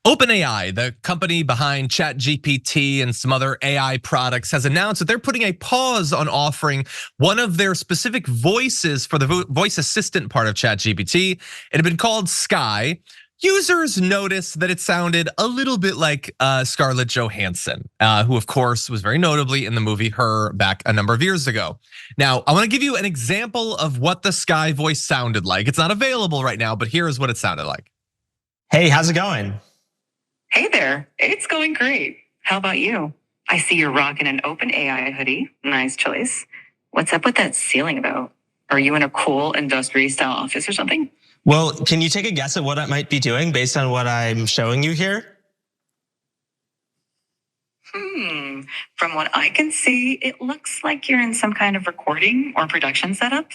OpenAI, the company behind ChatGPT and some other AI products, has announced that they're putting a pause on offering one of their specific voices for the voice assistant part of ChatGPT. It had been called Sky. Users noticed that it sounded a little bit like Scarlett Johansson, who of course was very notably in the movie Her back a number of years ago. Now, I wanna give you an example of what the Sky voice sounded like. It's not available right now, but here's what it sounded like. Hey, how's it going? Hey there, it's going great. How about you? I see you're rocking an OpenAI hoodie. Nice choice. What's up with that ceiling about? Are you in a cool industry style office or something? Well, can you take a guess at what I might be doing based on what I'm showing you here? From what I can see, it looks like you're in some kind of recording or production setup.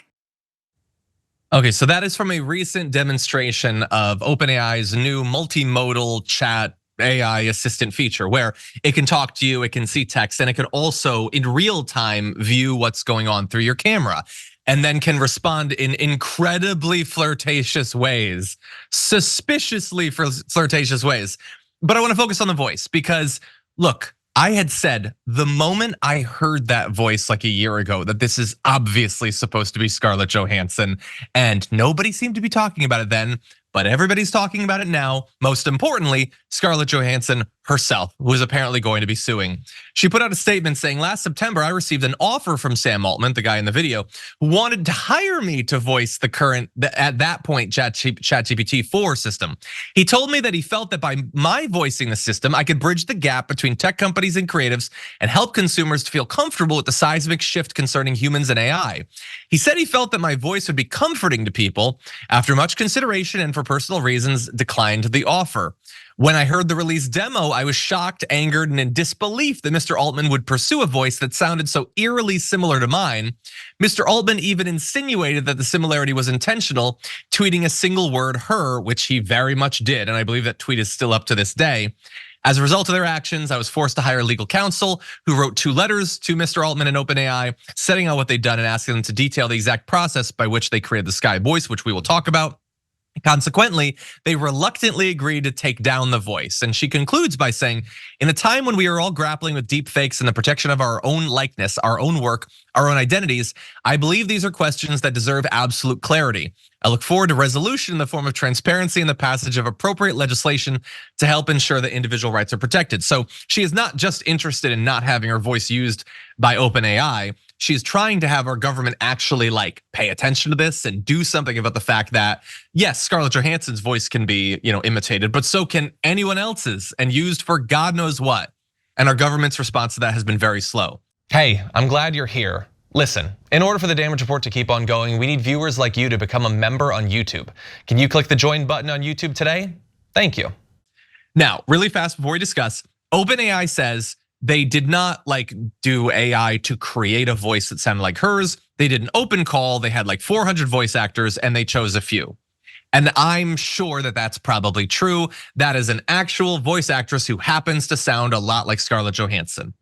Okay, so that is from a recent demonstration of OpenAI's new multimodal chat AI assistant feature where it can talk to you, it can see text, and it can also in real time view what's going on through your camera and then can respond in incredibly flirtatious ways, suspiciously flirtatious ways. But I wanna focus on the voice because look, I had said the moment I heard that voice like a year ago that this is obviously supposed to be Scarlett Johansson, and nobody seemed to be talking about it then, but everybody's talking about it now. Most importantly, Scarlett Johansson herself, who is apparently going to be suing. She put out a statement saying, last September, I received an offer from Sam Altman, the guy in the video, who wanted to hire me to voice the current, at that point, ChatGPT 4 system. He told me that he felt that by my voicing the system, I could bridge the gap between tech companies and creatives and help consumers to feel comfortable with the seismic shift concerning humans and AI. He said he felt that my voice would be comforting to people. After much consideration and for personal reasons, declined the offer. When I heard the release demo, I was shocked, angered, and in disbelief that Mr. Altman would pursue a voice that sounded so eerily similar to mine. Mr. Altman even insinuated that the similarity was intentional, tweeting a single word, her, which he very much did, and I believe that tweet is still up to this day. As a result of their actions, I was forced to hire legal counsel who wrote 2 letters to Mr. Altman and OpenAI, setting out what they'd done and asking them to detail the exact process by which they created the Sky voice, which we will talk about. Consequently, they reluctantly agreed to take down the voice. And she concludes by saying, in a time when we are all grappling with deep fakes and the protection of our own likeness, our own work, our own identities, I believe these are questions that deserve absolute clarity. I look forward to resolution in the form of transparency and the passage of appropriate legislation to help ensure that individual rights are protected. So she is not just interested in not having her voice used by OpenAI. She's trying to have our government actually like pay attention to this and do something about the fact that yes, Scarlett Johansson's voice can be, imitated, but so can anyone else's and used for God knows what. And our government's response to that has been very slow. Hey, I'm glad you're here. Listen, in order for the damage report to keep on going, we need viewers like you to become a member on YouTube. Can you click the join button on YouTube today? Thank you. Now, really fast before we discuss, OpenAI says they did not do AI to create a voice that sounded like hers. They did an open call. They had 400 voice actors and they chose a few. And I'm sure that that's probably true. That is an actual voice actress who happens to sound a lot like Scarlett Johansson.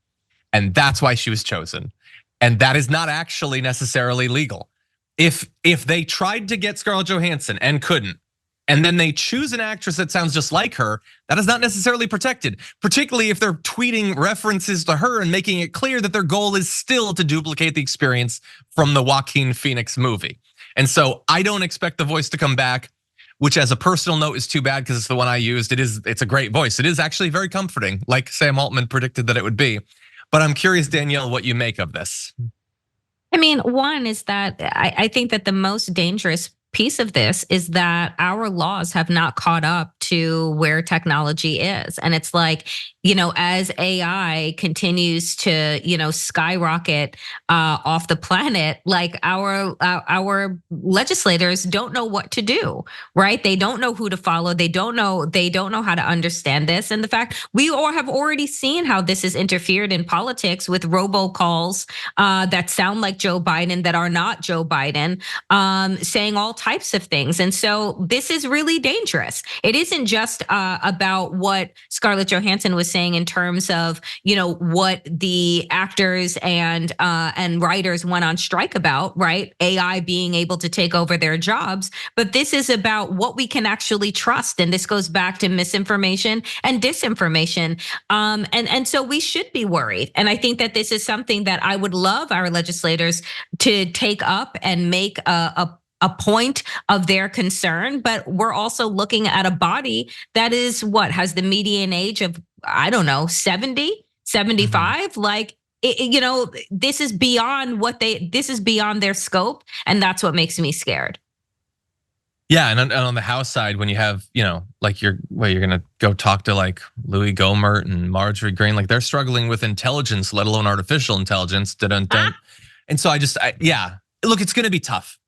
And that's why she was chosen. And that is not actually necessarily legal. If they tried to get Scarlett Johansson and couldn't, and then they choose an actress that sounds just like her, that is not necessarily protected, particularly if they're tweeting references to her and making it clear that their goal is still to duplicate the experience from the Joaquin Phoenix movie. And so I don't expect the voice to come back, which as a personal note is too bad because it's the one I used. It's a great voice. It is actually very comforting, like Sam Altman predicted that it would be. But I'm curious, Danielle, what you make of this. I mean, one is that I think that the most dangerous piece of this is that our laws have not caught up to where technology is. And it's like, as AI continues to, skyrocket off the planet, like our legislators don't know what to do, right? They don't know who to follow. They don't know how to understand this. And the fact we all have already seen how this has interfered in politics with robocalls that sound like Joe Biden that are not Joe Biden, saying all types of things. And so this is really dangerous. It isn't just about what Scarlett Johansson was saying in terms of, what the actors and writers went on strike about, right? AI being able to take over their jobs, but this is about what we can actually trust, and this goes back to misinformation and disinformation. And so we should be worried, and I think that this is something that I would love our legislators to take up and make a point of their concern. But we're also looking at a body that is has the median age of, I don't know, 70, 75. Like, this is beyond this is beyond their scope. And that's what makes me scared. Yeah, and on the House side, when you have, like you're gonna go talk to like Louis Gohmert and Marjorie Greene, like they're struggling with intelligence, let alone artificial intelligence. And so yeah, look, it's gonna be tough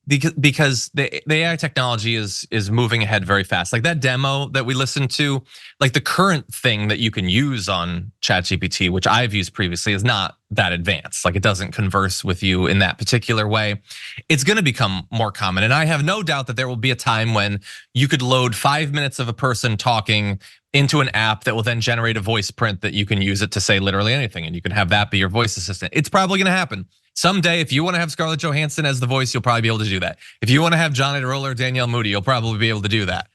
because the AI technology is moving ahead very fast. Like that demo that we listened to, like the current thing that you can use on ChatGPT, which I've used previously, is not that advanced. Like it doesn't converse with you in that particular way. It's gonna become more common. And I have no doubt that there will be a time when you could load 5 minutes of a person talking into an app that will then generate a voice print that you can use it to say literally anything. And you can have that be your voice assistant. It's probably gonna happen. Someday, if you want to have Scarlett Johansson as the voice, you'll probably be able to do that. If you want to have Iadarola or Danielle Moodie, you'll probably be able to do that.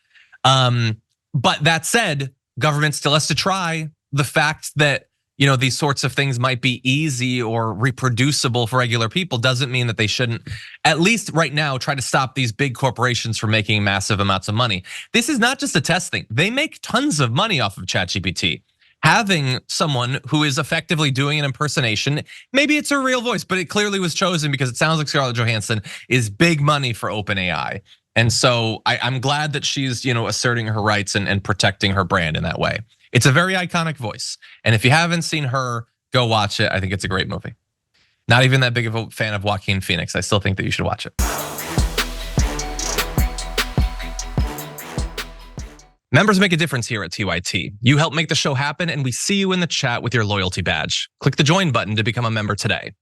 But that said, government still has to try. The fact that these sorts of things might be easy or reproducible for regular people doesn't mean that they shouldn't, at least right now, try to stop these big corporations from making massive amounts of money. This is not just a test thing. They make tons of money off of ChatGPT. Having someone who is effectively doing an impersonation, maybe it's her real voice, but it clearly was chosen because it sounds like Scarlett Johansson, is big money for OpenAI. And so I'm glad that she's asserting her rights and protecting her brand in that way. It's a very iconic voice. And if you haven't seen her, go watch it. I think it's a great movie. Not even that big of a fan of Joaquin Phoenix. I still think that you should watch it. Members make a difference here at TYT. You help make the show happen, and we see you in the chat with your loyalty badge. Click the join button to become a member today.